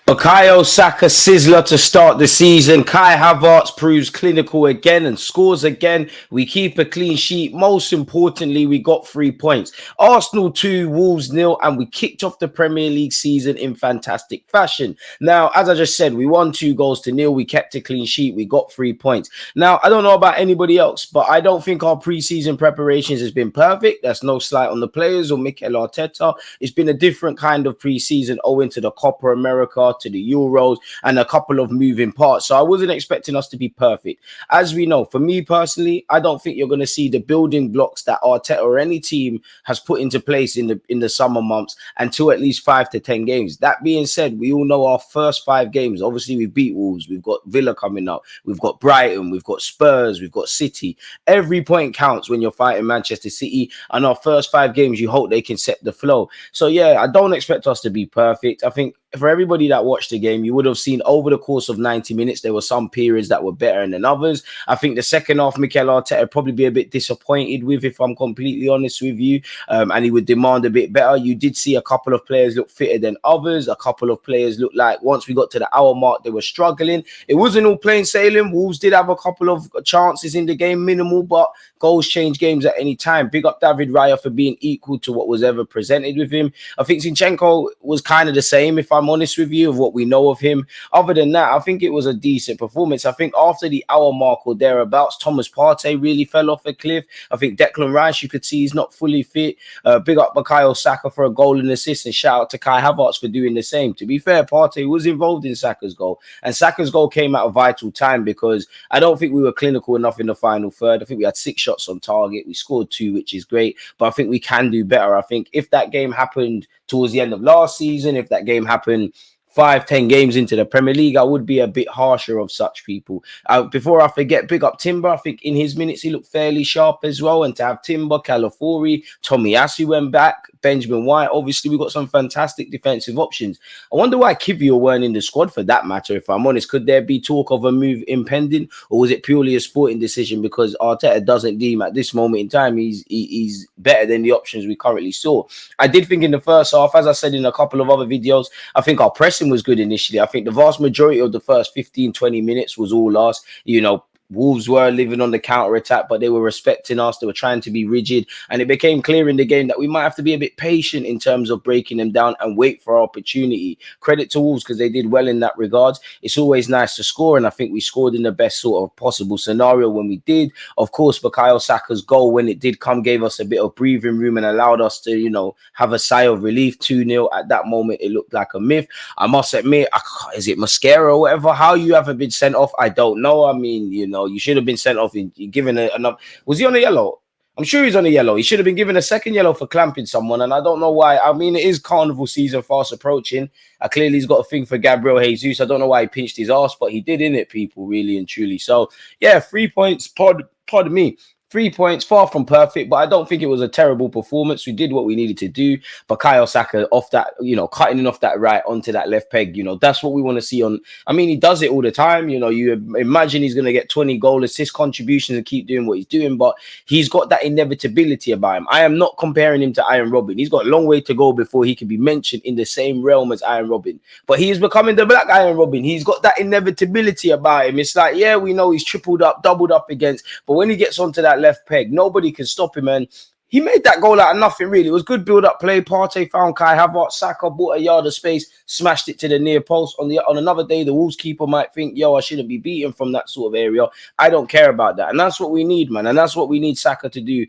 Bukayo Saka sizzler to start the season. Kai Havertz proves clinical again and scores again. We keep a clean sheet. Most importantly, we got 3 points. Arsenal 2, Wolves 0, and we kicked off the Premier League season in fantastic fashion. Now, as I just said, we won 2-0. We kept a clean sheet. We got 3 points. Now, I don't know about anybody else, but I don't think our preseason preparations has been perfect. That's no slight on the players or Mikel Arteta. It's been a different kind of preseason owing to the Copa America, to the Euros, and a couple of moving parts. So I wasn't expecting us to be perfect. As we know, for me personally, I don't think you're going to see the building blocks that Arteta or any team has put into place in the summer months until at least 5 to 10 games. That being said, we all know our first 5 games. Obviously, we beat Wolves. We've got Villa coming up. We've got Brighton. We've got Spurs. We've got City. Every point counts when you're fighting Manchester City. And our first 5 games, you hope they can set the flow. So yeah, I don't expect us to be perfect. I think for everybody that watched the game, you would have seen over the course of 90 minutes, there were some periods that were better than others. I think the second half, Mikel Arteta would probably be a bit disappointed with, if I'm completely honest with you, and he would demand a bit better. You did see a couple of players look fitter than others. A couple of players looked like once we got to the hour mark, they were struggling. It wasn't all plain sailing. Wolves did have a couple of chances in the game, minimal, but goals change games at any time. Big up David Raya for being equal to what was ever presented with him. I think Zinchenko was kind of the same, if I'm honest with you, of what we know of him. Other than that, I think it was a decent performance. I think after the hour mark or thereabouts, Thomas Partey really fell off a cliff. I think Declan Rice, you could see he's not fully fit. Big up Bukayo Saka for a goal and assist, and shout out to Kai Havertz for doing the same. To be fair, Partey was involved in Saka's goal, and Saka's goal came at a vital time because I don't think we were clinical enough in the final third. I think we had 6 shots on target. We scored 2, which is great, but I think we can do better. I think if that game happened towards the end of last season, if that game happened 5-10 games into the Premier League, I would be a bit harsher of such people. Before I forget, big up Timber. I think in his minutes he looked fairly sharp as well. And to have Timber, Calafiori, Tomiyasu went back, Benjamin White. Obviously, we got some fantastic defensive options. I wonder why Kivio weren't in the squad for that matter, if I'm honest. Could there be talk of a move impending, or was it purely a sporting decision because Arteta doesn't deem at this moment in time he's better than the options we currently saw? I did think in the first half, as I said in a couple of other videos, I think our pressing was good initially. I think the vast majority of the first 15-20 minutes was all us. You know, Wolves were living on the counter-attack, but they were respecting us. They were trying to be rigid. And it became clear in the game that we might have to be a bit patient in terms of breaking them down and wait for our opportunity. Credit to Wolves because they did well in that regard. It's always nice to score, and I think we scored in the best sort of possible scenario when we did. Of course, Bukayo Saka's goal, when it did come, gave us a bit of breathing room and allowed us to, you know, have a sigh of relief. 2-0 at that moment, it looked like a myth. I must admit, is it mascara or whatever? How you haven't been sent off, I don't know. I mean, you know, you should have been sent off in given enough. Was he on a yellow? I'm sure he's on a yellow. He should have been given a second yellow for clamping someone, and I don't know why. I mean, it is carnival season fast approaching. Clearly, he's got a thing for Gabriel Jesus. I don't know why he pinched his ass, but he did, innit, people, really and truly. So, yeah, 3 points, pardon me. 3 points, far from perfect, but I don't think it was a terrible performance. We did what we needed to do. Bukayo Saka off that, you know, cutting off that right onto that left peg, you know, that's what we want to see on. I mean, he does it all the time. You know, you imagine he's going to get 20 goal assist contributions and keep doing what he's doing, but he's got that inevitability about him. I am not comparing him to Iron Robin. He's got a long way to go before he can be mentioned in the same realm as Iron Robin, but he is becoming the Black Iron Robin. He's got that inevitability about him. It's like, yeah, we know he's tripled up, doubled up against, but when he gets onto that left peg, nobody can stop him, and he made that goal out of nothing, really. It was good build-up play. Partey found Kai Havertz. Saka bought a yard of space, smashed it to the near post. On another day, the Wolves keeper might think, yo, I shouldn't be beaten from that sort of area. I don't care about that, and that's what we need, man, and that's what we need Saka to do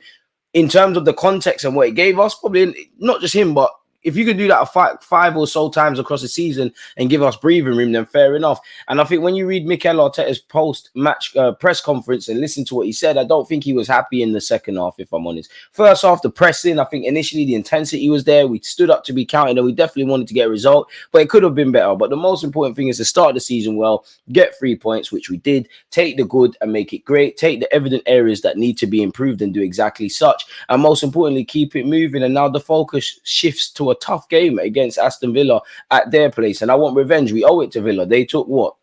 in terms of the context and what it gave us. Probably not just him, but if you could do that five or so times across the season and give us breathing room, then fair enough. And I think when you read Mikel Arteta's post-match press conference and listen to what he said, I don't think he was happy in the second half, if I'm honest. First half, the pressing, I think initially the intensity was there. We stood up to be counted, and we definitely wanted to get a result, but it could have been better. But the most important thing is to start the season well, get 3 points, which we did, take the good and make it great, take the evident areas that need to be improved and do exactly such, and most importantly, keep it moving. And now the focus shifts to a tough game against Aston Villa at their place, and I want revenge. We owe it to Villa. They took what?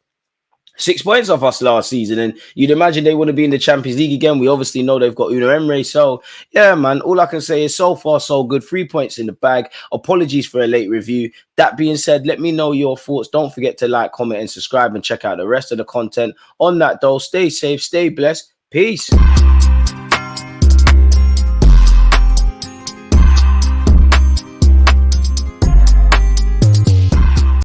6 points off us last season, and you'd imagine they want to be in the Champions League again. We obviously know they've got Una Emre, so yeah, man. All I can say is so far so good. 3 points in the bag. Apologies for a late review. That being said, let me know your thoughts. Don't forget to like, comment, and subscribe, and check out the rest of the content. On that though, stay safe, stay blessed. Peace.